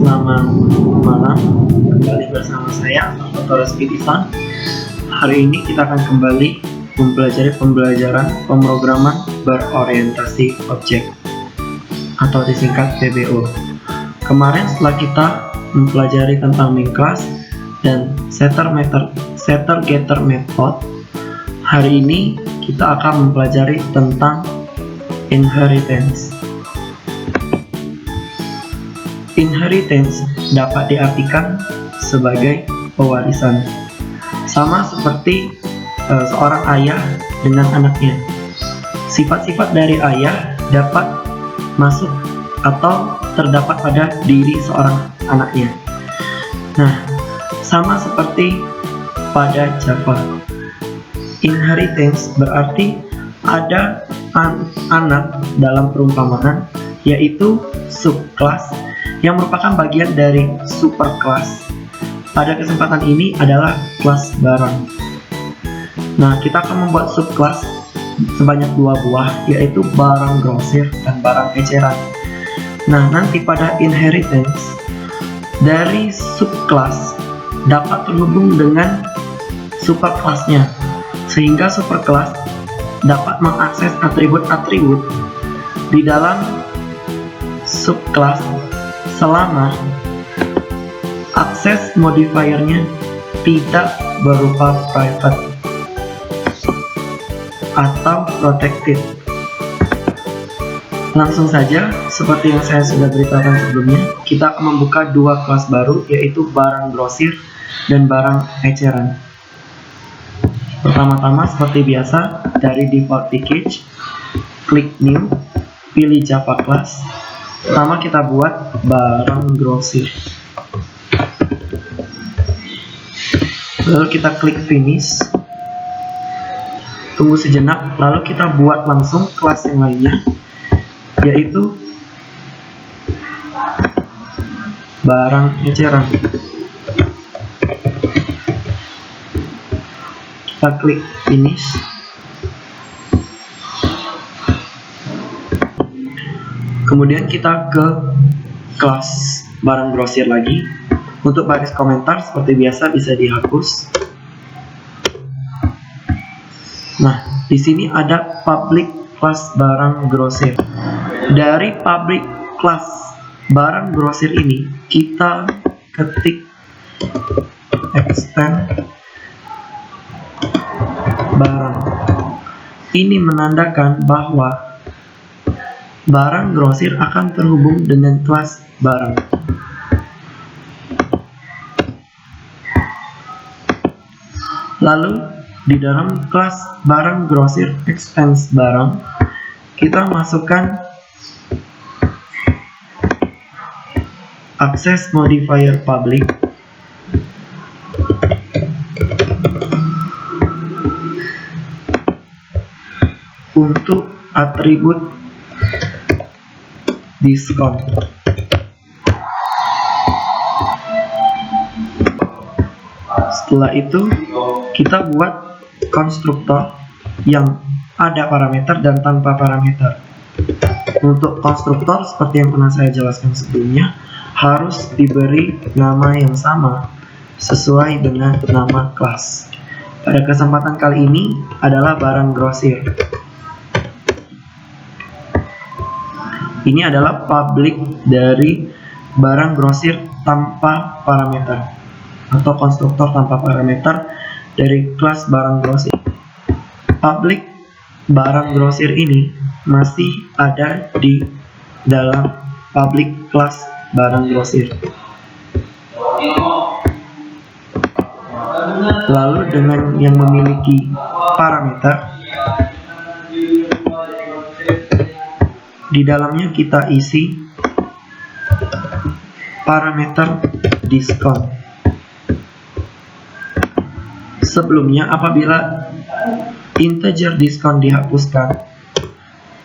Selamat malam, kembali bersama saya, Dr. Rizky Ivan. Hari ini kita akan kembali mempelajari pembelajaran pemrograman berorientasi objek atau disingkat PBO. Kemarin setelah kita mempelajari tentang main class dan setter getter method, hari ini kita akan mempelajari tentang inheritance. Inheritance dapat diartikan sebagai pewarisan, sama seperti seorang ayah dengan anaknya. Sifat-sifat dari ayah dapat masuk atau terdapat pada diri seorang anaknya. Nah, sama seperti pada Java, inheritance berarti ada anak dalam perumpamaan, yaitu subclass yang merupakan bagian dari superclass. Pada kesempatan ini adalah kelas barang. Nah, kita akan membuat subclass sebanyak 2 buah, yaitu barang grosir dan barang eceran. Nah, nanti pada inheritance dari subclass dapat terhubung dengan superclassnya, sehingga superclass dapat mengakses atribut-atribut di dalam subclass selama akses modifiernya tidak berupa private atau protected. Langsung saja, seperti yang saya sudah beritahukan sebelumnya, kita akan membuka 2 kelas baru, yaitu barang grosir dan barang eceran. Pertama-tama, seperti biasa, dari default package, klik new, pilih Java class. Pertama kita buat barang grosir, lalu kita klik finish, tunggu sejenak, lalu kita buat langsung kelas yang lainnya, yaitu barang eceran. Kita klik finish, kemudian kita ke kelas barang grosir lagi. Untuk baris komentar seperti biasa bisa dihapus. Nah, di sini ada public class barang grosir. Dari public class barang grosir ini kita ketik extend barang. Ini menandakan bahwa barang grosir akan terhubung dengan kelas barang. Lalu di dalam kelas barang grosir extends barang, kita masukkan access modifier public untuk atribut diskon. Setelah itu kita buat konstruktor yang ada parameter dan tanpa parameter. Untuk konstruktor seperti yang pernah saya jelaskan sebelumnya, harus diberi nama yang sama sesuai dengan nama kelas. Pada kesempatan kali ini adalah barang grosir. Ini adalah public dari barang grosir tanpa parameter atau konstruktor tanpa parameter dari kelas barang grosir. Public barang grosir ini masih ada di dalam public kelas barang grosir. Lalu dengan yang memiliki parameter, di dalamnya kita isi parameter diskon. Sebelumnya, apabila integer diskon dihapuskan,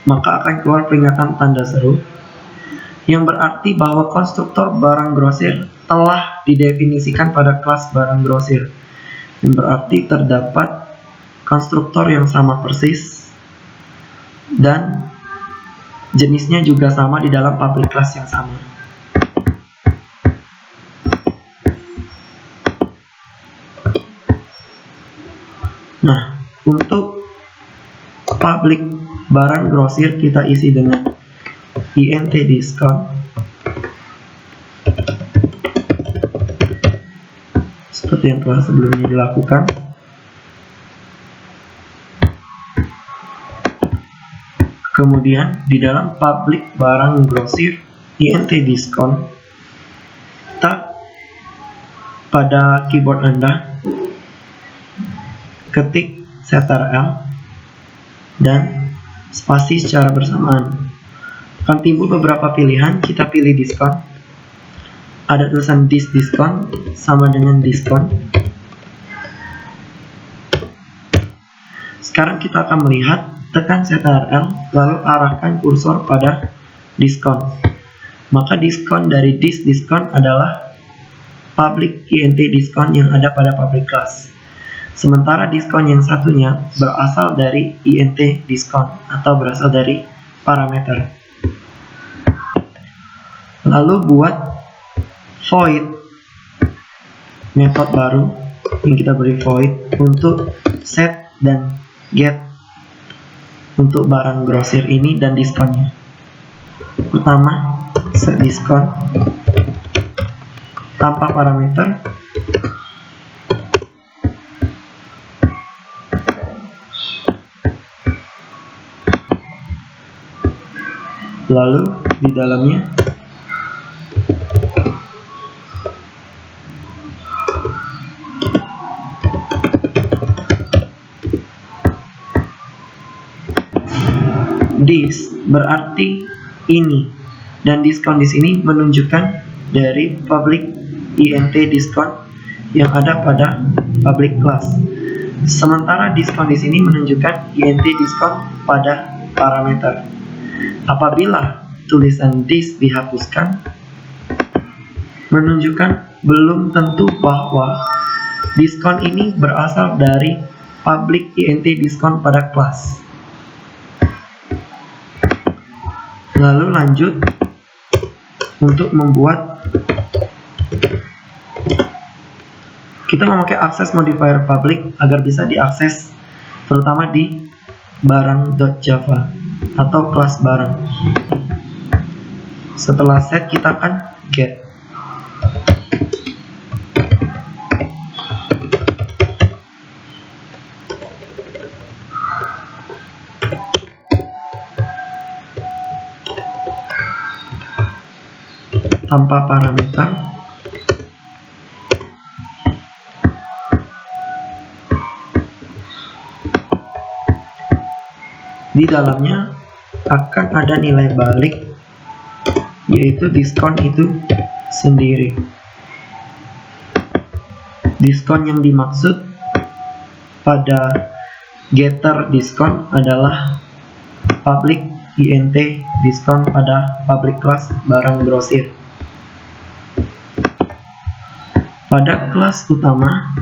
maka akan keluar peringatan tanda seru yang berarti bahwa konstruktor barang grosir telah didefinisikan pada kelas barang grosir, yang berarti terdapat konstruktor yang sama persis dan jenisnya juga sama di dalam public class yang sama. public barang grosir kita isi dengan int diskon seperti yang telah sebelumnya dilakukan. Kemudian di dalam public barang grosir int diskon, kita pada keyboard Anda ketik Ctrl dan spasi secara bersamaan. Akan timbul beberapa pilihan, kita pilih diskon. Ada tulisan diskon sama dengan diskon. Sekarang kita akan melihat, tekan Ctrl lalu arahkan kursor pada diskon. Maka diskon dari diskon adalah public int diskon yang ada pada public class. Sementara diskon yang satunya berasal dari int diskon atau berasal dari parameter. Lalu buat void metode baru yang kita beri void untuk set dan get untuk barang grosir ini dan diskonnya. Pertama, set diskon tanpa parameter. Lalu di dalamnya this berarti ini, dan diskon di sini menunjukkan dari public int diskon yang ada pada public class. Sementara diskon di sini menunjukkan int diskon pada parameter. Apabila tulisan this dihapuskan, menunjukkan belum tentu bahwa diskon ini berasal dari public int diskon pada kelas. Lalu lanjut untuk membuat, kita memakai akses modifier public agar bisa diakses terutama di barang.java atau kelas barang. Setelah set kita akan get. Tanpa parameter. Di dalamnya akan ada nilai balik, yaitu diskon itu sendiri. Diskon yang dimaksud pada getter diskon adalah public int diskon pada public class barang grosir. Pada kelas utama,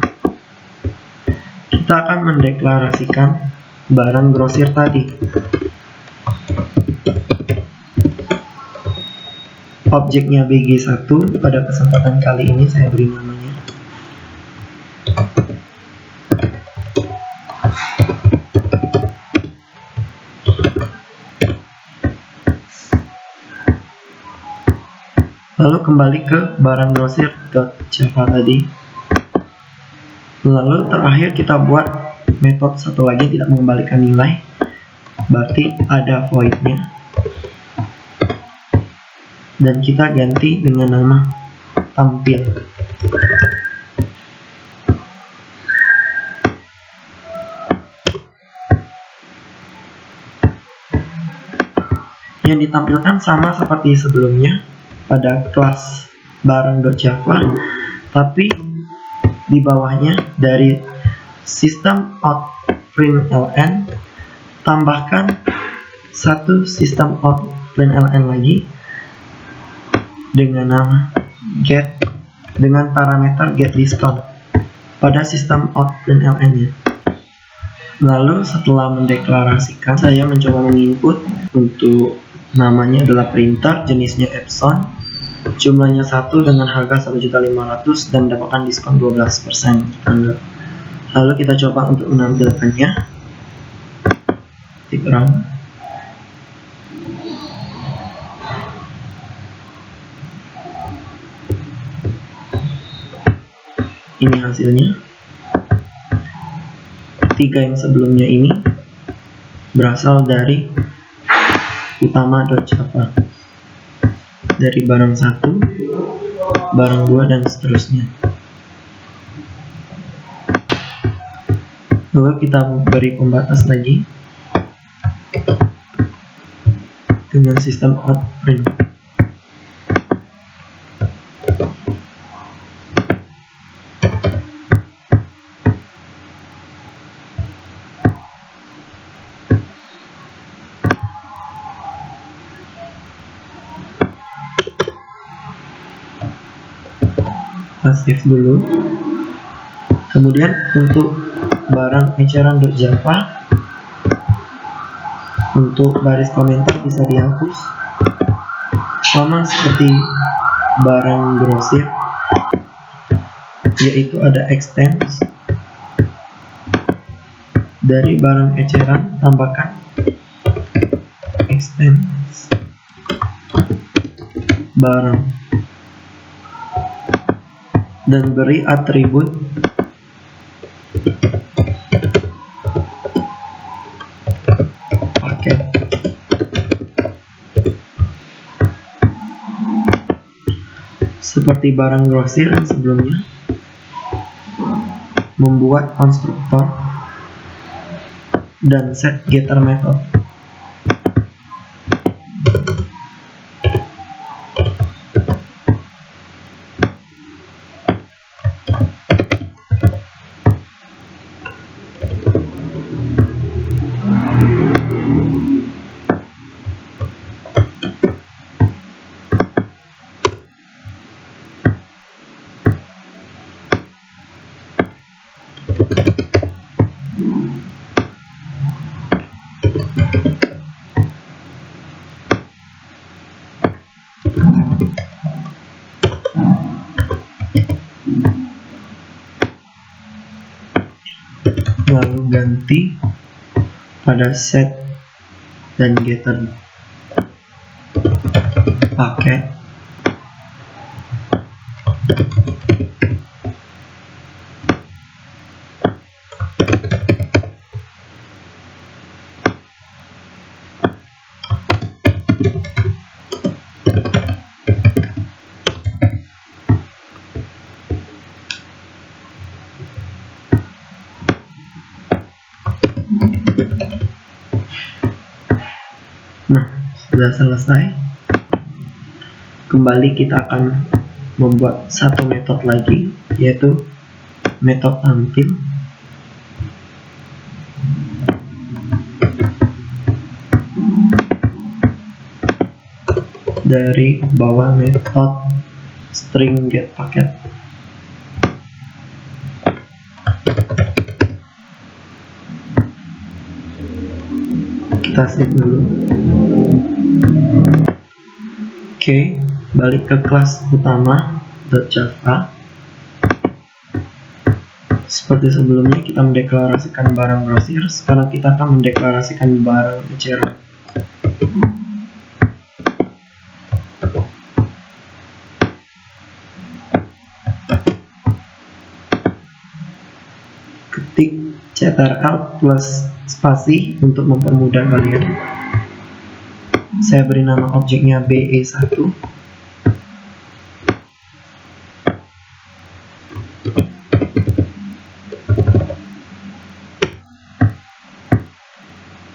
kita akan mendeklarasikan barang grosir tadi. Objeknya bg1, pada kesempatan kali ini saya beri namanya lalu kembali ke barang grosir.java tadi. Lalu terakhir kita buat metode satu lagi tidak mengembalikan nilai, berarti ada voidnya, dan kita ganti dengan nama tampil. Yang ditampilkan sama seperti sebelumnya pada kelas barang.java, tapi di bawahnya dari sistem out println tambahkan satu sistem out println lagi dengan nama get dengan parameter get diskon pada sistem out println nya. Lalu setelah mendeklarasikan, saya mencoba menginput untuk namanya adalah printer, jenisnya Epson, jumlahnya 1 dengan harga 1.500.000 dan dapatkan diskon 12%. Lalu kita coba untuk menampilkannya. stick around. Ini hasilnya. 3 yang sebelumnya ini berasal dari utama.java, dari barang 1, barang 2, dan seterusnya. Lalu kita beri pembatas lagi dengan sistem outPrint. Save dulu. Kemudian untuk barang eceran.java, untuk baris komentar bisa dihapus, sama seperti barang grosir, yaitu ada extends. Dari barang eceran tambahkan extends barang dan beri atribut paket. Seperti barang grosir yang sebelumnya, membuat konstruktor dan set getter method. Lalu ganti pada set dan getter paket. Nah, sudah selesai. Kembali kita akan membuat satu metode lagi, yaitu metode tampil. Dari bawah metode string get paket. Kita save dulu. Oke, balik ke kelas utama .java. Seperti sebelumnya, kita mendeklarasikan barang grosir. Sekarang kita akan mendeklarasikan barang eceran. Ketik ctrl plus spasi untuk mempermudah kalian. Saya beri nama objeknya BE1.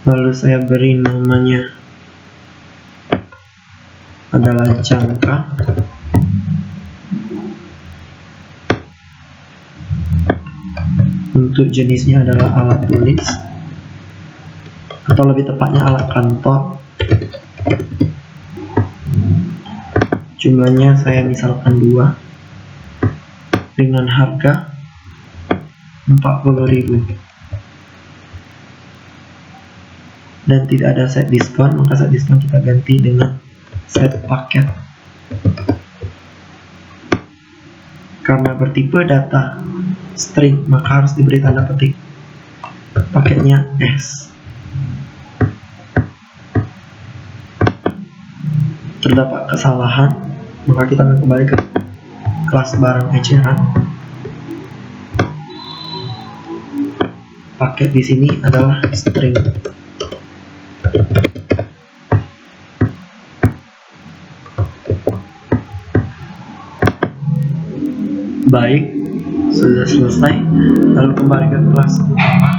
Lalu saya beri namanya adalah jangka. Untuk jenisnya adalah alat tulis, atau lebih tepatnya alat kantor. Jumlahnya saya misalkan 2 dengan harga 40.000 dan tidak ada set diskon, maka set diskon kita ganti dengan set paket. Karena bertipe data string, maka harus diberi tanda petik paketnya S. terdapat kesalahan, maka kita akan kembali ke kelas barang eceran. Paket di sini adalah string. Baik, sudah selesai. Lalu kembali ke kelas utama.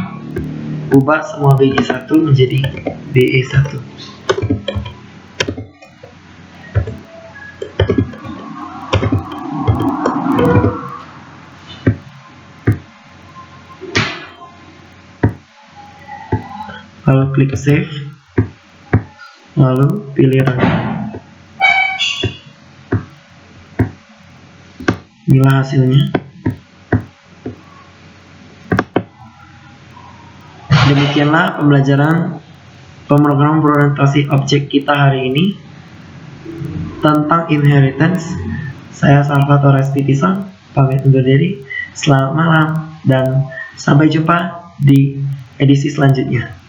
Ubah semua BG1 menjadi BE1. Lalu klik save, lalu pilih run. Inilah hasilnya. Demikianlah pembelajaran pemrograman berorientasi objek kita hari ini tentang inheritance. Saya Salvatore Stipison, pamit undur diri. Selamat malam dan sampai jumpa di edisi selanjutnya.